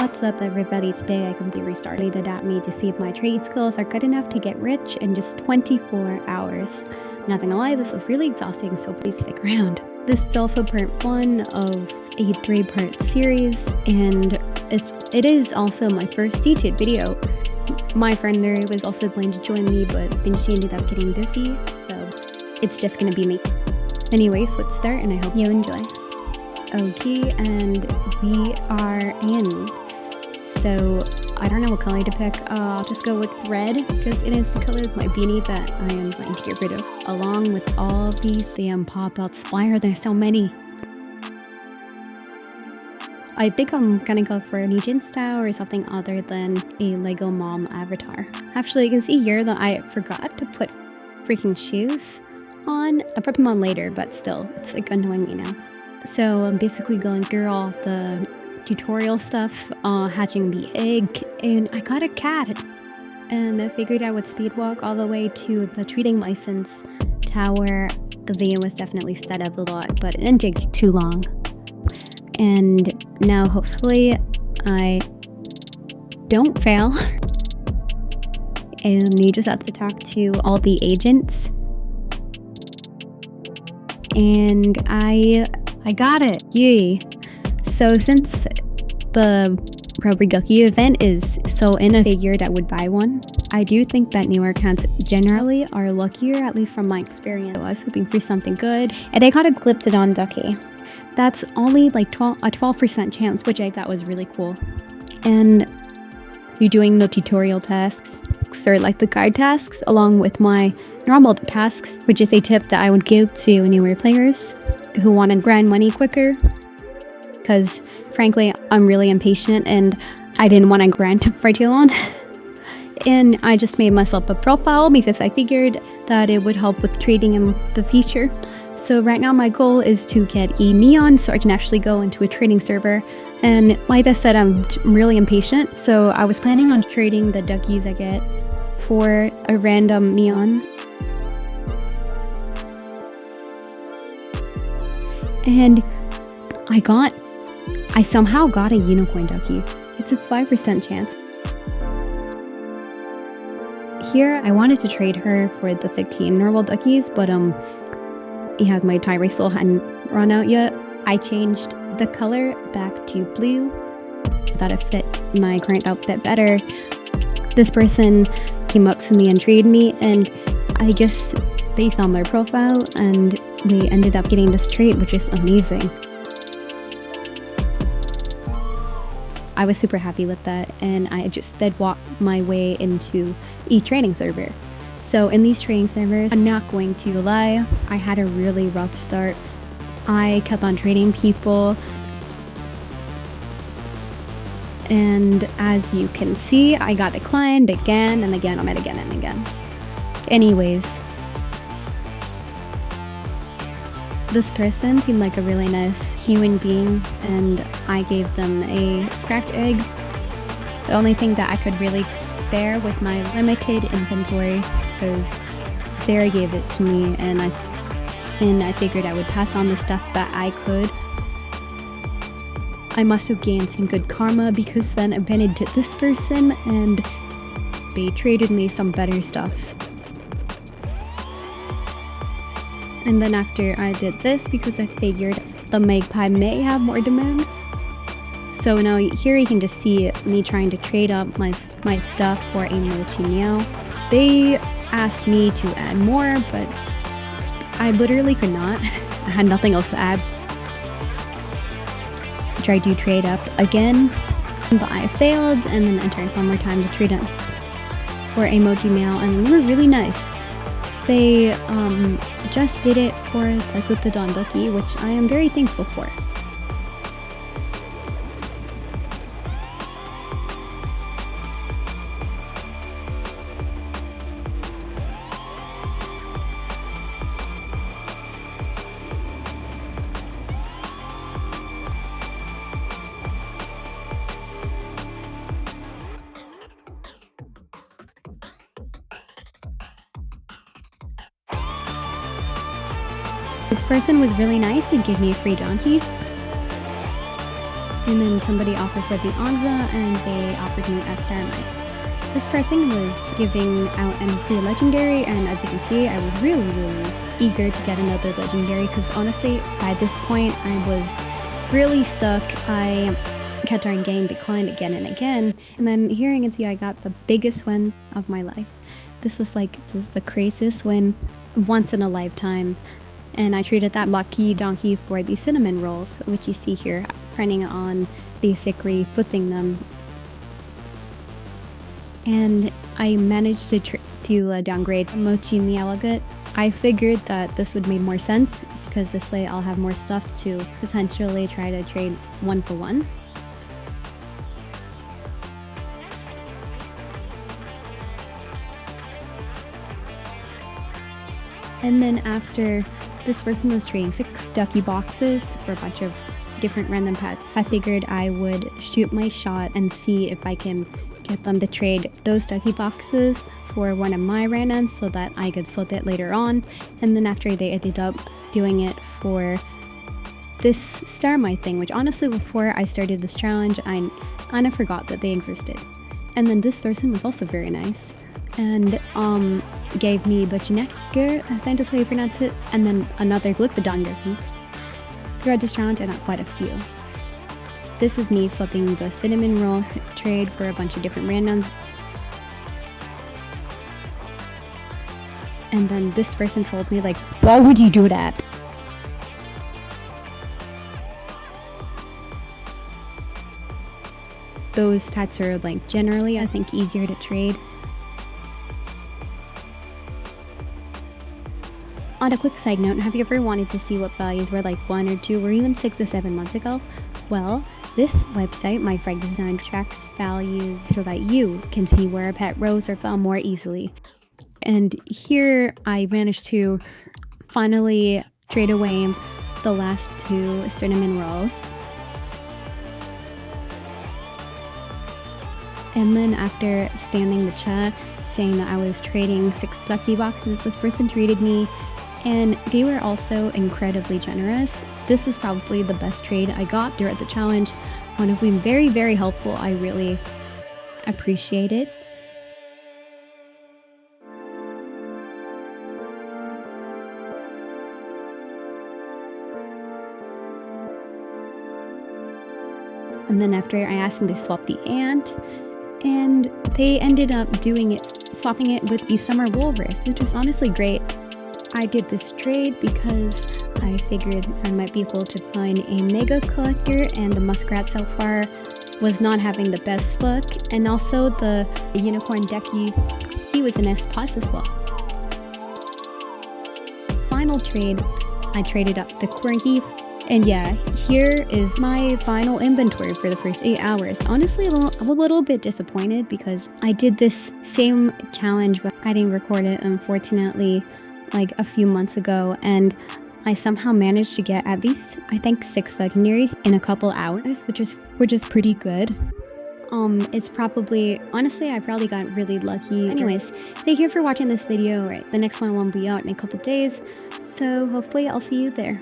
What's up everybody, today I completely restarted AdoptMe to see if my trade skills are good enough to get rich in just 24 hours. Not gonna lie, this is really exhausting, so please stick around. This is also part 1 of a 3-part series, and it is also my first YouTube video. My friend there was also planning to join me, but then she ended up getting goofy, so it's just gonna be me. Anyways, let's start and I hope you enjoy. Okay, and we are in. So I don't know what color to pick. I'll just go with red because it is the color of my beanie that I am going to get rid of. Along with all of these damn pop-outs. Why are there so many? I think I'm gonna go for an agent style or something other than a Lego mom avatar. Actually, you can see here that I forgot to put freaking shoes on. I put them on later, but still, it's like annoying me now. So I'm basically going through all the tutorial stuff, hatching the egg, and I got a cat. And I figured I would speed walk all the way to the trading license tower. The video was definitely sped up a lot, but it didn't take too long. And now hopefully I don't fail. And you just have to talk to all the agents. And I got it, yay. So since the Robloxadoptme event is so in, I figured I would buy one. I do think that newer accounts generally are luckier, at least from my experience. So I was hoping for something good, and I got a Glyptodon ducky. That's only like a 12% chance, which I thought was really cool. And you're doing the tutorial tasks, or like the guide tasks, along with my normal tasks, which is a tip that I would give to newer players who want to grind money quicker. Because frankly, I'm really impatient and I didn't want to grind for too long. And I just made myself a profile because I figured that it would help with trading in the future. So right now my goal is to get a neon so I can actually go into a trading server. And like I said, I'm really impatient, so I was planning on trading the duckies I get for a random neon. And I somehow got a unicorn ducky. It's a 5% chance. Here, I wanted to trade her for the 15 normal duckies, but my tire still hadn't run out yet. I changed the color back to blue. Thought it fit my current outfit better. This person came up to me and traded me, and I just based on their profile, and we ended up getting this trade, which is amazing. I was super happy with that, and I just then walked my way into a trading server. So in these trading servers, I'm not going to lie, I had a really rough start. I kept on trading people, and as you can see, I got declined again and again, again and again. Anyways, this person seemed like a really nice human being, and I gave them a cracked egg. The only thing that I could really spare with my limited inventory, because Sarah gave it to me, and I figured I would pass on the stuff that I could. I must have gained some good karma, because then I went into this person and they traded me some better stuff. And then after I did this, because I figured the magpie may have more demand. So now here you can just see me trying to trade up my stuff for a mochi meow. They asked me to add more, but I literally could not. I had nothing else to add. I tried to trade up again, but I failed, and then I tried one more time to trade up for a mochi meow, and they were really nice. They just did it for the Glyptodon ducky, which I am very thankful for. This person was really nice and gave me a free donkey. And then somebody offered for the Onza, and they offered me a Thermite. This person was giving out a free legendary, and as you can see, I was really eager to get another legendary, because honestly, by this point, I was really stuck. I kept on getting declined again and again, and then here you can see I got the biggest win of my life. This is the craziest win once in a lifetime, and I traded that lucky donkey for the cinnamon rolls, which you see here, printing on basically flipping them. And I managed to downgrade Mochi Meowlagut. I figured that this would make more sense, because this way I'll have more stuff to potentially try to trade 1-for-1. And then after this person was trading fixed ducky boxes for a bunch of different random pets, I figured I would shoot my shot and see if I can get them to trade those ducky boxes for one of my randoms so that I could flip it later on. And then after, they ended up doing it for this Starmite thing, which honestly before I started this challenge, I kind of forgot that they existed. And then this person was also very nice and gave me Butchinecker, I think that's how you pronounce it, and then another Glyptodon Gurkey. Throughout this challenge, I got quite a few. This is me flipping the cinnamon roll trade for a bunch of different randoms. And then this person told me, like, why would you do that? Those tats are, like, generally, I think, easier to trade. On a quick side note, have you ever wanted to see what values were like 1 or 2 or even 6 or 7 months ago? Well, this website, My Frag Design, tracks values so that you can see where a pet rose or fell more easily. And here I managed to finally trade away the last 2 cinnamon rolls. And then after spamming the chat saying that I was trading 6 lucky boxes, this person treated me, and they were also incredibly generous. This is probably the best trade I got throughout the challenge. One of them very helpful. I really appreciate it. And then after I asked them to swap the ant, and they ended up doing it, swapping it with the summer walrus, which was honestly great. I did this trade because I figured I might be able to find a mega collector, and the muskrat so far was not having the best luck, and also the unicorn decky, he was an S+ as well. Final trade, I traded up the cornheath, and yeah, here is my final inventory for the first 8 hours. Honestly, I'm a little bit disappointed because I did this same challenge, but I didn't record it, unfortunately, like a few months ago, and I somehow managed to get at least, I think, 6 legendary in a couple hours, which is pretty good. It's probably, honestly, I probably got really lucky. Anyways, thank you for watching this video. Right, the next one won't be out in a couple days, so hopefully I'll see you there.